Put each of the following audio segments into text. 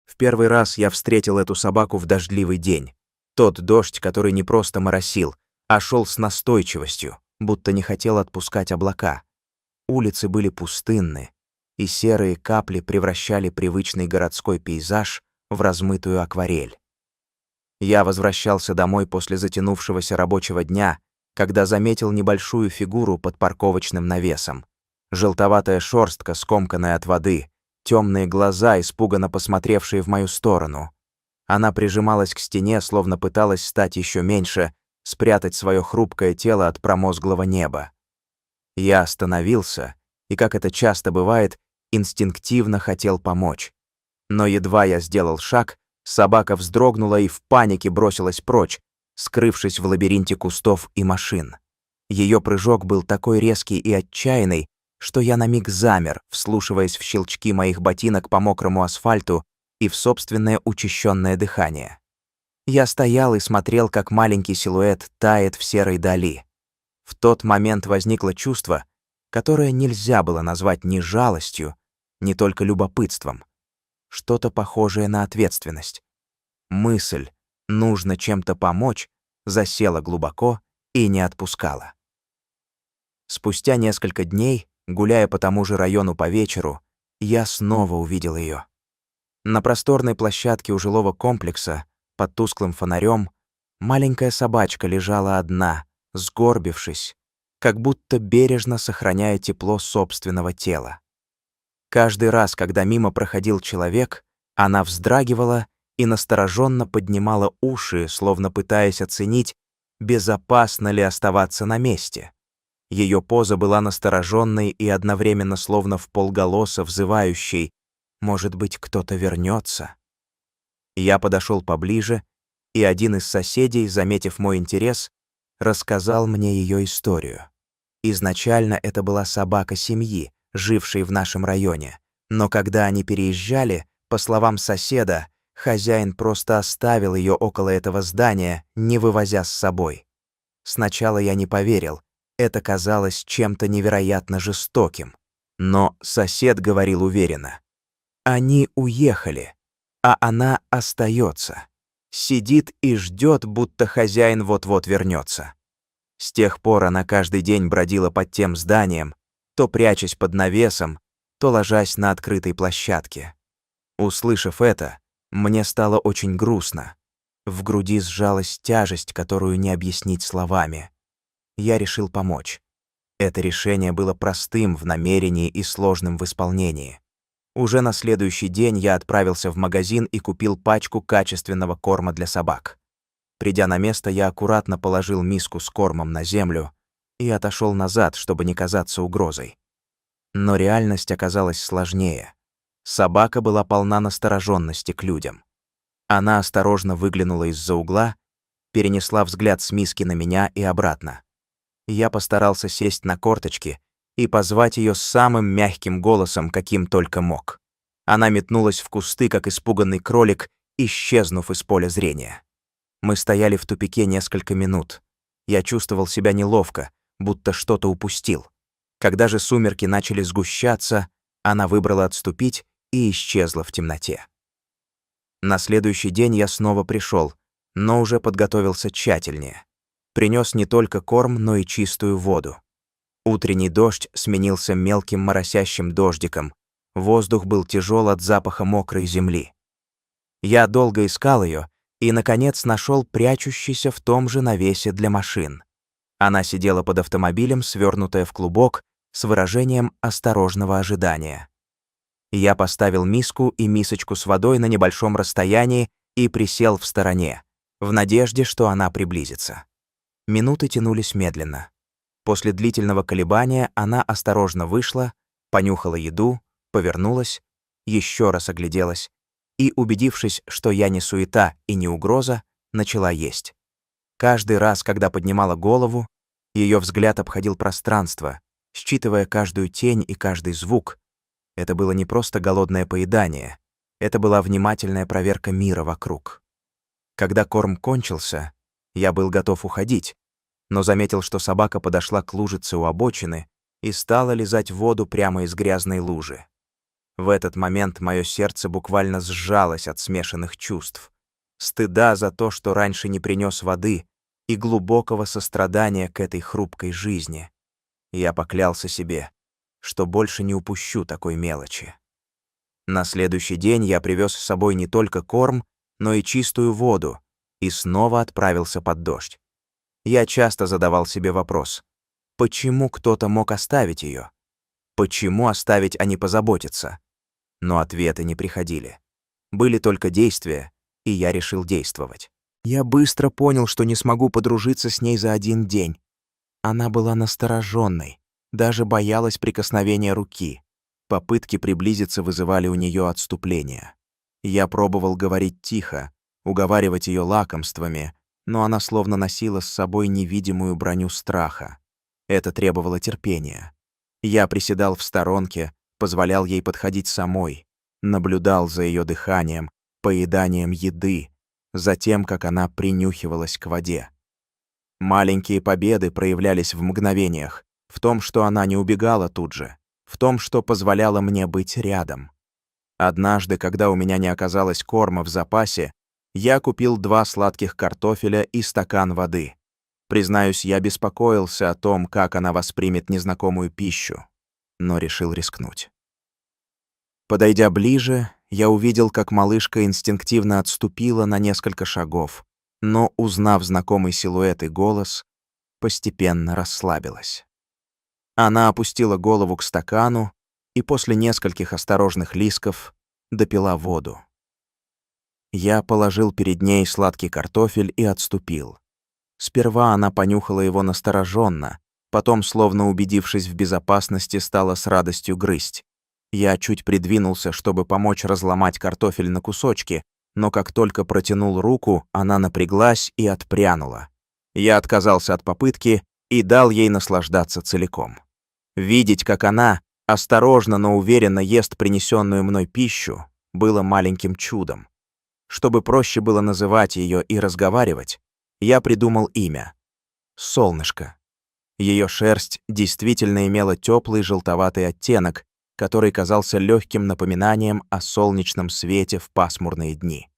В первый раз я встретил эту собаку в дождливый день. Тот дождь, который не просто моросил, а шел с настойчивостью, будто не хотел отпускать облака. Улицы были пустынны, и серые капли превращали привычный городской пейзаж в размытую акварель. Я возвращался домой после затянувшегося рабочего дня, когда заметил небольшую фигуру под парковочным навесом. Желтоватая шерстка, скомканная от воды, темные глаза, испуганно посмотревшие в мою сторону. Она прижималась к стене, словно пыталась стать еще меньше, спрятать свое хрупкое тело от промозглого неба. Я остановился и, как это часто бывает, инстинктивно хотел помочь. Но едва я сделал шаг, собака вздрогнула и в панике бросилась прочь, скрывшись в лабиринте кустов и машин. Ее прыжок был такой резкий и отчаянный, что я на миг замер, вслушиваясь в щелчки моих ботинок по мокрому асфальту и в собственное учащенное дыхание. Я стоял и смотрел, как маленький силуэт тает в серой дали. В тот момент возникло чувство, которое нельзя было назвать ни жалостью, ни только любопытством. Что-то похожее на ответственность. Мысль «нужно чем-то помочь» засела глубоко и не отпускала. Спустя несколько дней, гуляя по тому же району по вечеру, я снова увидел ее. На просторной площадке у жилого комплекса, под тусклым фонарем, маленькая собачка лежала одна, сгорбившись, как будто бережно сохраняя тепло собственного тела. Каждый раз, когда мимо проходил человек, она вздрагивала и настороженно поднимала уши, словно пытаясь оценить, безопасно ли оставаться на месте. Ее поза была настороженной и одновременно словно вполголоса взывающей: «Может быть, кто-то вернется?» Я подошел поближе, и один из соседей, заметив мой интерес, рассказал мне ее историю. Изначально это была собака семьи, жившей в нашем районе, но когда они переезжали, по словам соседа, хозяин просто оставил ее около этого здания, не вывозя с собой. Сначала я не поверил, это казалось чем-то невероятно жестоким. Но сосед говорил уверенно: они уехали, а она остается. Сидит и ждет, будто хозяин вот-вот вернется. С тех пор она каждый день бродила под тем зданием, то прячась под навесом, то ложась на открытой площадке. Услышав это, мне стало очень грустно. В груди сжалась тяжесть, которую не объяснить словами. Я решил помочь. Это решение было простым в намерении и сложным в исполнении. Уже на следующий день я отправился в магазин и купил пачку качественного корма для собак. Придя на место, я аккуратно положил миску с кормом на землю и отошел назад, чтобы не казаться угрозой. Но реальность оказалась сложнее. Собака была полна настороженности к людям. Она осторожно выглянула из-за угла, перенесла взгляд с миски на меня и обратно. Я постарался сесть на корточки и позвать ее самым мягким голосом, каким только мог. Она метнулась в кусты, как испуганный кролик, исчезнув из поля зрения. Мы стояли в тупике несколько минут. Я чувствовал себя неловко, будто что-то упустил. Когда же сумерки начали сгущаться, она выбрала отступить и исчезла в темноте. На следующий день я снова пришел, но уже подготовился тщательнее. Принес не только корм, но и чистую воду. Утренний дождь сменился мелким моросящим дождиком. Воздух был тяжел от запаха мокрой земли. Я долго искал ее и, наконец, нашел прячущийся в том же навесе для машин. Она сидела под автомобилем, свернутая в клубок, с выражением осторожного ожидания. Я поставил миску и мисочку с водой на небольшом расстоянии и присел в стороне, в надежде, что она приблизится. Минуты тянулись медленно. После длительного колебания она осторожно вышла, понюхала еду, повернулась, еще раз огляделась и, убедившись, что я не суета и не угроза, начала есть. Каждый раз, когда поднимала голову, ее взгляд обходил пространство, считывая каждую тень и каждый звук. Это было не просто голодное поедание, это была внимательная проверка мира вокруг. Когда корм кончился, я был готов уходить, но заметил, что собака подошла к лужице у обочины и стала лизать воду прямо из грязной лужи. В этот момент мое сердце буквально сжалось от смешанных чувств. Стыда за то, что раньше не принес воды, и глубокого сострадания к этой хрупкой жизни. Я поклялся себе, что больше не упущу такой мелочи. На следующий день я привез с собой не только корм, но и чистую воду, и снова отправился под дождь. Я часто задавал себе вопрос, почему кто-то мог оставить ее? Почему оставить, а не позаботиться? Но ответы не приходили. Были только действия, и я решил действовать. Я быстро понял, что не смогу подружиться с ней за один день. Она была настороженной, даже боялась прикосновения руки. Попытки приблизиться вызывали у нее отступление. Я пробовал говорить тихо, уговаривать ее лакомствами, но она словно носила с собой невидимую броню страха. Это требовало терпения. Я приседал в сторонке, позволял ей подходить самой, наблюдал за ее дыханием, поеданием еды, за тем, как она принюхивалась к воде. Маленькие победы проявлялись в мгновениях, в том, что она не убегала тут же, в том, что позволяло мне быть рядом. Однажды, когда у меня не оказалось корма в запасе, я купил 2 сладких картофеля и стакан воды. Признаюсь, я беспокоился о том, как она воспримет незнакомую пищу, но решил рискнуть. Подойдя ближе, я увидел, как малышка инстинктивно отступила на несколько шагов, но, узнав знакомый силуэт и голос, постепенно расслабилась. Она опустила голову к стакану и после нескольких осторожных лисков допила воду. Я положил перед ней сладкий картофель и отступил. Сперва она понюхала его настороженно, потом, словно убедившись в безопасности, стала с радостью грызть. Я чуть придвинулся, чтобы помочь разломать картофель на кусочки, но как только протянул руку, она напряглась и отпрянула. Я отказался от попытки и дал ей наслаждаться целиком. Видеть, как она осторожно, но уверенно ест принесенную мной пищу, было маленьким чудом. Чтобы проще было называть ее и разговаривать, я придумал имя — Солнышко. Ее шерсть действительно имела теплый желтоватый оттенок, который казался легким напоминанием о солнечном свете в пасмурные дни.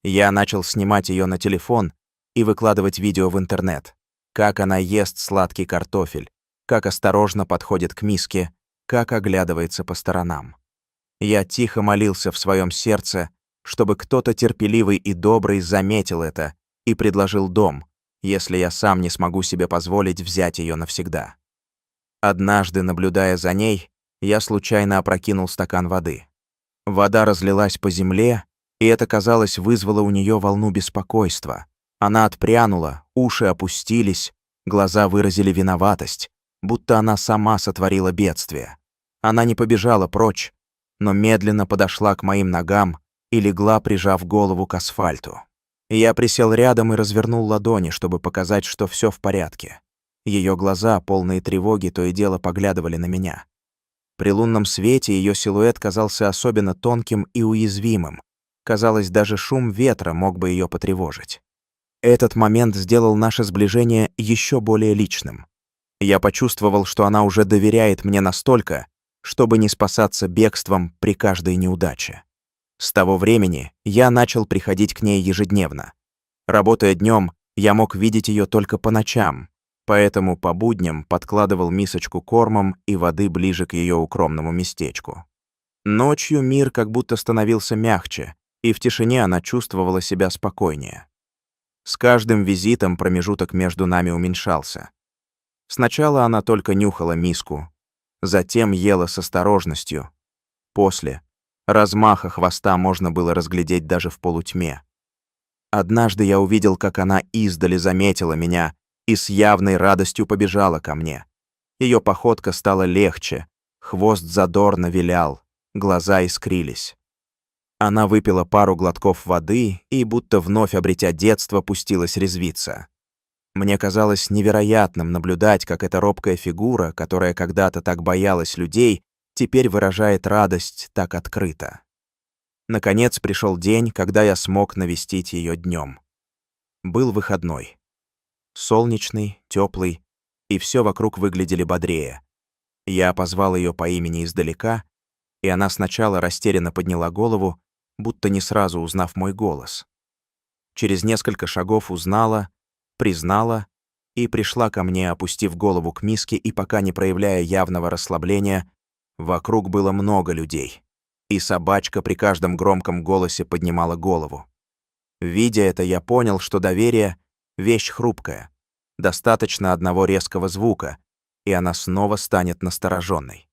Я начал снимать ее на телефон и выкладывать видео в интернет. Как она ест сладкий картофель, как осторожно подходит к миске, как оглядывается по сторонам. Я тихо молился в своем сердце, чтобы кто-то терпеливый и добрый заметил это и предложил дом, если я сам не смогу себе позволить взять ее навсегда. Однажды, наблюдая за ней, я случайно опрокинул стакан воды. Вода разлилась по земле, и это, казалось, вызвало у нее волну беспокойства. Она отпрянула, уши опустились, глаза выразили виноватость, будто она сама сотворила бедствие. Она не побежала прочь, но медленно подошла к моим ногам и легла, прижав голову к асфальту. Я присел рядом и развернул ладони, чтобы показать, что все в порядке. Ее глаза, полные тревоги, то и дело поглядывали на меня. При лунном свете ее силуэт казался особенно тонким и уязвимым. Казалось, даже шум ветра мог бы ее потревожить. Этот момент сделал наше сближение еще более личным. Я почувствовал, что она уже доверяет мне настолько, чтобы не спасаться бегством при каждой неудаче. С того времени я начал приходить к ней ежедневно. Работая днем, я мог видеть ее только по ночам, поэтому по будням подкладывал мисочку кормом и воды ближе к ее укромному местечку. Ночью мир как будто становился мягче, и в тишине она чувствовала себя спокойнее. С каждым визитом промежуток между нами уменьшался. Сначала она только нюхала миску, затем ела с осторожностью. После размаха хвоста можно было разглядеть даже в полутьме. Однажды я увидел, как она издали заметила меня и с явной радостью побежала ко мне. Ее походка стала легче, хвост задорно вилял, глаза искрились. Она выпила пару глотков воды и, будто вновь обретя детство, пустилась резвиться. Мне казалось невероятным наблюдать, как эта робкая фигура, которая когда-то так боялась людей, теперь выражает радость так открыто. Наконец пришел день, когда я смог навестить ее днем. Был выходной. Солнечный, теплый, и все вокруг выглядели бодрее. Я позвал ее по имени издалека и она сначала растерянно подняла голову, будто не сразу узнав мой голос. Через несколько шагов узнала, признала и пришла ко мне, опустив голову к миске, и пока не проявляя явного расслабления, вокруг было много людей, и собачка при каждом громком голосе поднимала голову. Видя это, я понял, что доверие — вещь хрупкая. Достаточно одного резкого звука, и она снова станет настороженной.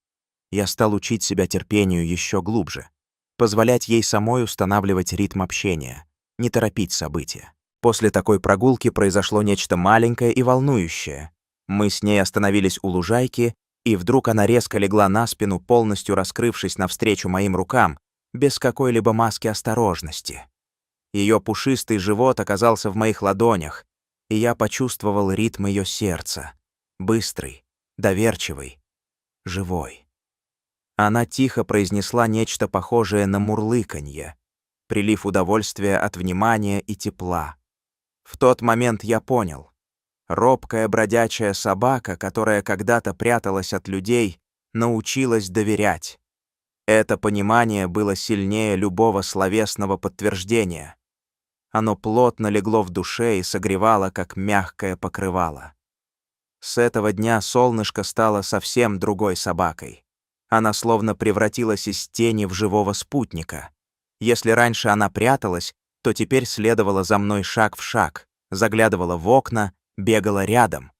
Я стал учить себя терпению еще глубже, позволять ей самой устанавливать ритм общения, не торопить события. После такой прогулки произошло нечто маленькое и волнующее. Мы с ней остановились у лужайки, и вдруг она резко легла на спину, полностью раскрывшись навстречу моим рукам, без какой-либо маски осторожности. Ее пушистый живот оказался в моих ладонях, и я почувствовал ритм ее сердца. Быстрый, доверчивый, живой. Она тихо произнесла нечто похожее на мурлыканье, прилив удовольствия от внимания и тепла. В тот момент я понял. Робкая бродячая собака, которая когда-то пряталась от людей, научилась доверять. Это понимание было сильнее любого словесного подтверждения. Оно плотно легло в душе и согревало, как мягкое покрывало. С этого дня солнышко стало совсем другой собакой. Она словно превратилась из тени в живого спутника. Если раньше она пряталась, то теперь следовала за мной шаг в шаг, заглядывала в окна, бегала рядом.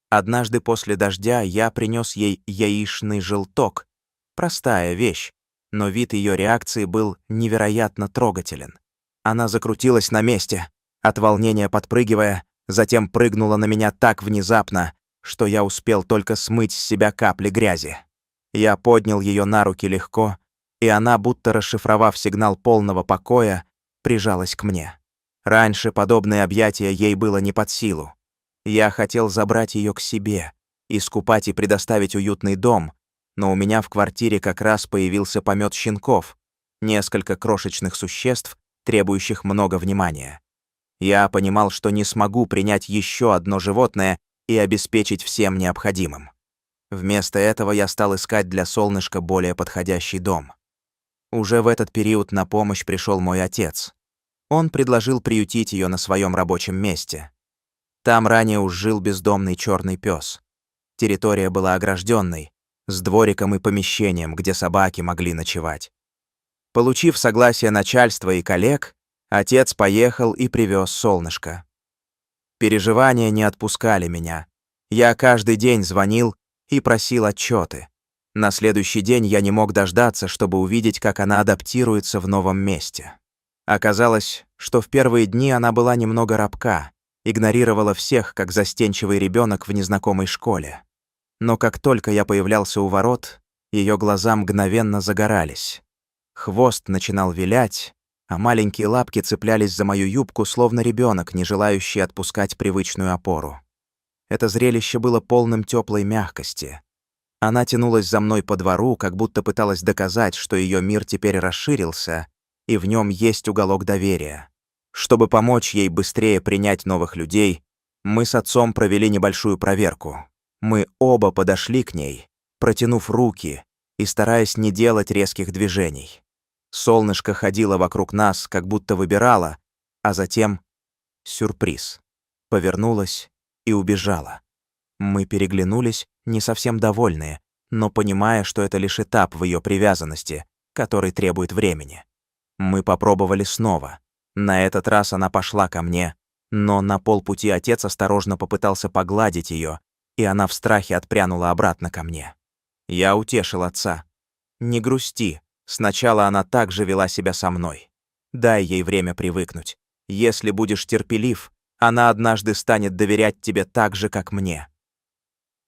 Однажды после дождя я принес ей яичный желток. Простая вещь, но вид ее реакции был невероятно трогателен. Она закрутилась на месте, от волнения подпрыгивая, затем прыгнула на меня так внезапно, что я успел только смыть с себя капли грязи. Я поднял ее на руки легко, и она, будто расшифровав сигнал полного покоя, прижалась к мне. Раньше подобное объятие ей было не под силу. Я хотел забрать ее к себе, искупать и предоставить уютный дом, но у меня в квартире как раз появился помет щенков, несколько крошечных существ, требующих много внимания. Я понимал, что не смогу принять еще одно животное и обеспечить всем необходимым. Вместо этого я стал искать для солнышка более подходящий дом. Уже в этот период на помощь пришел мой отец. Он предложил приютить ее на своем рабочем месте. Там ранее уж жил бездомный черный пес. Территория была огражденной, с двориком и помещением, где собаки могли ночевать. Получив согласие начальства и коллег, отец поехал и привез солнышко. Переживания не отпускали меня. Я каждый день звонил и просил отчеты. На следующий день я не мог дождаться, чтобы увидеть, как она адаптируется в новом месте. Оказалось, что в первые дни она была немного робка, игнорировала всех, как застенчивый ребенок в незнакомой школе. Но как только я появлялся у ворот, ее глаза мгновенно загорались. Хвост начинал вилять, а маленькие лапки цеплялись за мою юбку, словно ребенок, не желающий отпускать привычную опору. Это зрелище было полным теплой мягкости. Она тянулась за мной по двору, как будто пыталась доказать, что ее мир теперь расширился, и в нем есть уголок доверия. Чтобы помочь ей быстрее принять новых людей, мы с отцом провели небольшую проверку. Мы оба подошли к ней, протянув руки и стараясь не делать резких движений. Солнышко ходило вокруг нас, как будто выбирала, а затем — сюрприз. Повернулась и убежала. Мы переглянулись, не совсем довольные, но понимая, что это лишь этап в ее привязанности, который требует времени. Мы попробовали снова. На этот раз она пошла ко мне, но на полпути отец осторожно попытался погладить ее, и она в страхе отпрянула обратно ко мне. Я утешил отца. «Не грусти, сначала она так же вела себя со мной. Дай ей время привыкнуть. Если будешь терпелив, она однажды станет доверять тебе так же, как мне».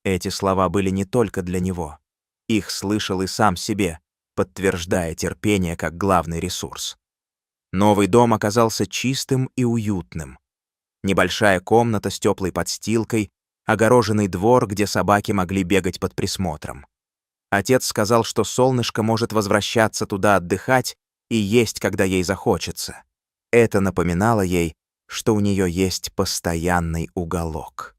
Эти слова были не только для него. Их слышал и сам себе, подтверждая терпение как главный ресурс. Новый дом оказался чистым и уютным. Небольшая комната с теплой подстилкой, огороженный двор, где собаки могли бегать под присмотром. Отец сказал, что солнышко может возвращаться туда отдыхать и есть, когда ей захочется. Это напоминало ей, что у нее есть постоянный уголок.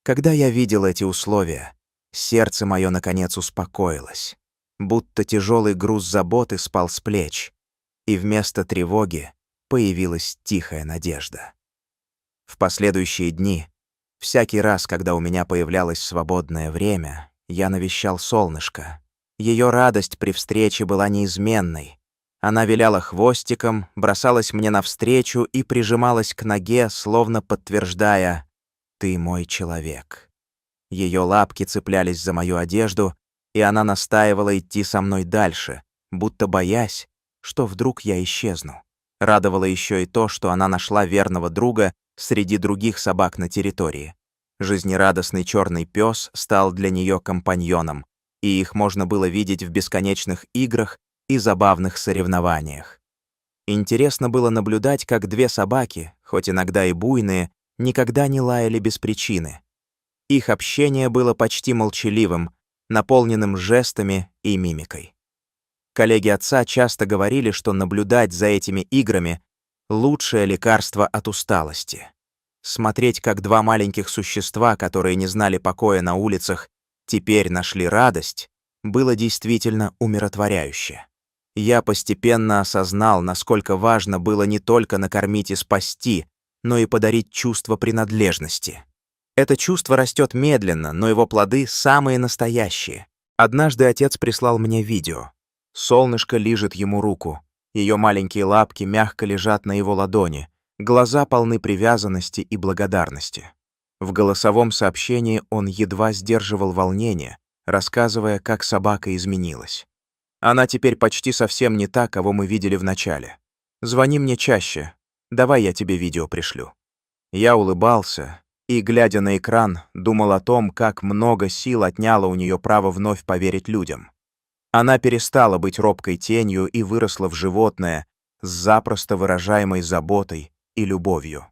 Когда я видел эти условия, сердце мое наконец успокоилось. будто тяжелый груз заботы спал с плеч, и вместо тревоги появилась тихая надежда. В последующие дни, всякий раз, когда у меня появлялось свободное время, я навещал солнышко. Ее радость при встрече была неизменной. Она виляла хвостиком, бросалась мне навстречу и прижималась к ноге, словно подтверждая: «Ты мой человек». Ее лапки цеплялись за мою одежду, и она настаивала идти со мной дальше, будто боясь, что вдруг я исчезну. Радовало еще и то, что она нашла верного друга среди других собак на территории. Жизнерадостный черный пес стал для нее компаньоном, и их можно было видеть в бесконечных играх и забавных соревнованиях. Интересно было наблюдать, как две собаки, хоть иногда и буйные, никогда не лаяли без причины. Их общение было почти молчаливым, наполненным жестами и мимикой. Коллеги отца часто говорили, что наблюдать за этими играми — лучшее лекарство от усталости. Смотреть, как два маленьких существа, которые не знали покоя на улицах, теперь нашли радость, было действительно умиротворяюще. Я постепенно осознал, насколько важно было не только накормить и спасти, но и подарить чувство принадлежности. Это чувство растет медленно, но его плоды самые настоящие. Однажды отец прислал мне видео. Солнышко лижет ему руку. Ее маленькие лапки мягко лежат на его ладони. Глаза полны привязанности и благодарности. В голосовом сообщении он едва сдерживал волнение, рассказывая, как собака изменилась. «Она теперь почти совсем не та, кого мы видели в начале. Звони мне чаще. Давай я тебе видео пришлю». Я улыбался и, глядя на экран, думал о том, как много сил отняло у нее право вновь поверить людям. Она перестала быть робкой тенью и выросла в животное с запросто выражаемой заботой и любовью.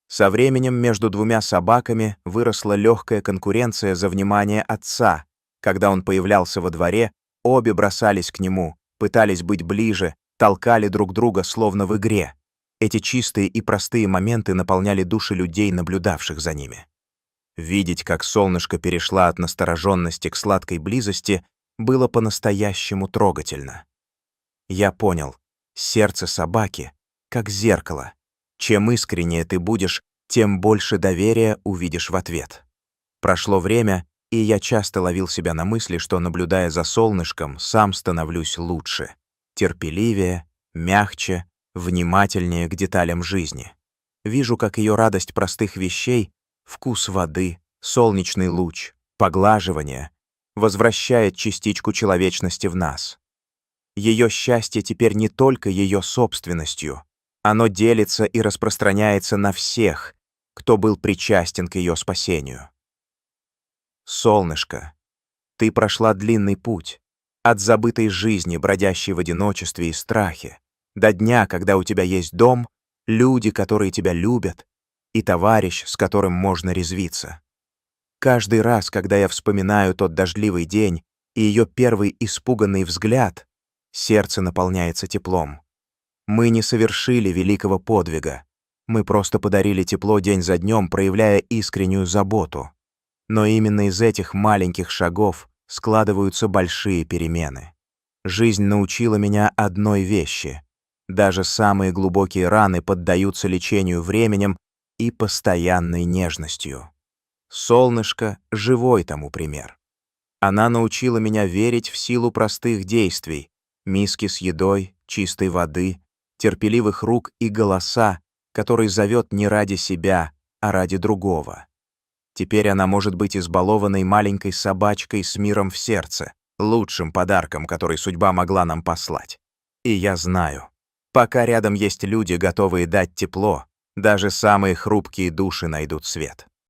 Со временем между двумя собаками выросла легкая конкуренция за внимание отца. Когда он появлялся во дворе, обе бросались к нему, пытались быть ближе, толкали друг друга, словно в игре. Эти чистые и простые моменты наполняли души людей, наблюдавших за ними. Видеть, как солнышко перешла от настороженности к сладкой близости, было по-настоящему трогательно. Я понял, сердце собаки — как зеркало. Чем искреннее ты будешь, тем больше доверия увидишь в ответ. Прошло время, и я часто ловил себя на мысли, что, наблюдая за солнышком, сам становлюсь лучше, терпеливее, мягче, внимательнее к деталям жизни. Вижу, как ее радость простых вещей, вкус воды, солнечный луч, поглаживание возвращает частичку человечности в нас. Ее счастье теперь не только ее собственностью, оно делится и распространяется на всех, кто был причастен к ее спасению. Солнышко, ты прошла длинный путь, от забытой жизни, бродящей в одиночестве и страхе, до дня, когда у тебя есть дом, люди, которые тебя любят, и товарищ, с которым можно резвиться. Каждый раз, когда я вспоминаю тот дождливый день и ее первый испуганный взгляд, сердце наполняется теплом. Мы не совершили великого подвига. Мы просто подарили тепло день за днем, проявляя искреннюю заботу. Но именно из этих маленьких шагов складываются большие перемены. Жизнь научила меня одной вещи. Даже самые глубокие раны поддаются лечению временем и постоянной нежностью. Солнышко — живой тому пример. Она научила меня верить в силу простых действий: миски с едой, чистой воды, терпеливых рук и голоса, который зовет не ради себя, а ради другого. Теперь она может быть избалованной маленькой собачкой с миром в сердце, лучшим подарком, который судьба могла нам послать. И я знаю, пока рядом есть люди, готовые дать тепло, даже самые хрупкие души найдут свет.